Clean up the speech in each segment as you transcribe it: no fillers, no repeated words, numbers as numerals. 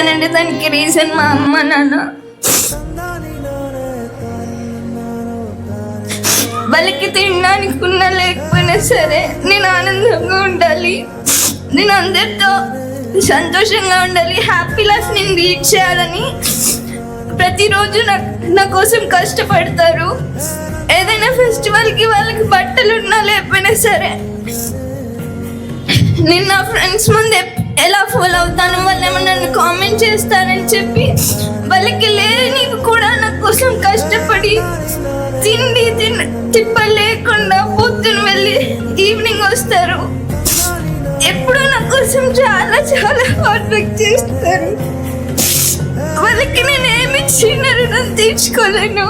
చేస్తానంటే దానికి రీజన్ మా అమ్మ నాన్న. వాళ్ళకి తినడానికి ఉన్నా లేకపోయినా సరే నేను ఆనందంగా ఉండాలి, నేను అందరితో సంతోషంగా ఉండాలి, హ్యాపీ లైఫ్ నేను లీడ్ చేయాలని ప్రతిరోజు నా కోసం కష్టపడతారు. ఏదైనా ఫెస్టివల్కి వాళ్ళకి బట్టలు ఉన్నా లేకపోయినా సరే నేను నా ఫ్రెండ్స్ ముందు ఎలా ఫాలో అవుతాను, వాళ్ళు ఏమన్నా నన్ను కామెంట్ చేస్తారని చెప్పి వాళ్ళకి లేని కూడా నా కోసం కష్టపడి తిప్పలు లేకుండా పొద్దున వెళ్ళి ఈవినింగ్ వస్తారు. ఎప్పుడూ నా కోసం చాలా చాలా హార్డ్ వర్క్ చేస్తారు. వాళ్ళకి నేను ఏమి చిన్న రుణం తీర్చుకోలేను.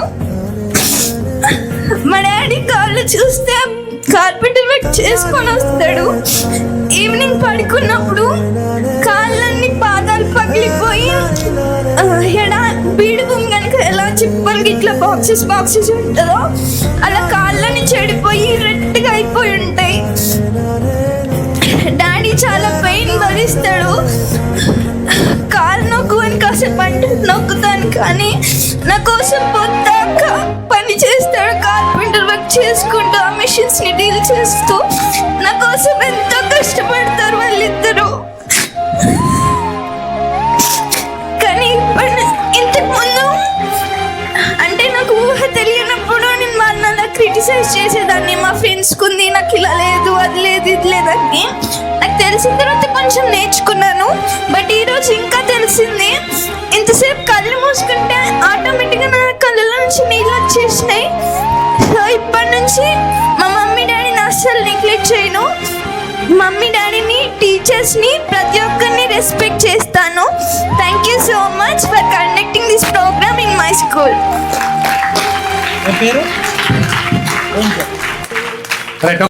మా డాడీ కాళ్ళు చూస్తే కార్పెంటర్ వర్క్ చేసుకొని వస్తాడు. ఈవినింగ్ పడుకున్నప్పుడు కాళ్ళన్నీ పాదాలు పగిలిపోయి బీడు భూమి కనుక ఎలా చిప్పలకి ఇట్లా బాక్సెస్ ఉంటుందో అలా కాళ్ళని చెడిపోయి రెడ్గా అయిపోయి ఉంటాయి. డాడీ చాలా పెయిన్ భరిస్తాడు. కాలు నొక్కుని కాసేపు అంటే నొక్కుతాను, కానీ నా కోసం పొద్దాక పని చేస్తాడు. కార్పెంటర్ వర్క్ చేసుకుంటూ ఆ మెషిన్స్ ని డీల్ చేస్తూ నా కోసం ఎంతో కష్టపడతారు వాళ్ళిద్దరూ. కానీ ఇంతకు ముందు అంటే నాకు ఊహ తెలియనప్పుడు నేను వాళ్ళని అలా క్రిటిసైజ్ చేసేదాన్ని. మా ఫ్రెండ్స్కి ఉంది, నాకు ఇలా లేదు, అది లేదు, ఇది లేదని. నాకు తెలిసిన తర్వాత కొంచెం నేర్చుకున్నాను. బట్ ఈరోజు ఇంకా తెలిసింది. ఇంతసేపు కళ్ళు మూసుకుంటే ఆటోమేటిక్గా నా కళ్ళ నుంచి నీళ్ళు వచ్చేసినాయి. సో ఇప్పటి నుంచి మా మమ్మీ డాడీని అస్సలు నెగ్లెక్ట్ చేయను. మమ్మీ డాడీని, టీచర్స్ని, ప్రతి ఒక్కరిని రెస్పెక్ట్ చేస్తాను. Thank you so much for conducting this programme in my school.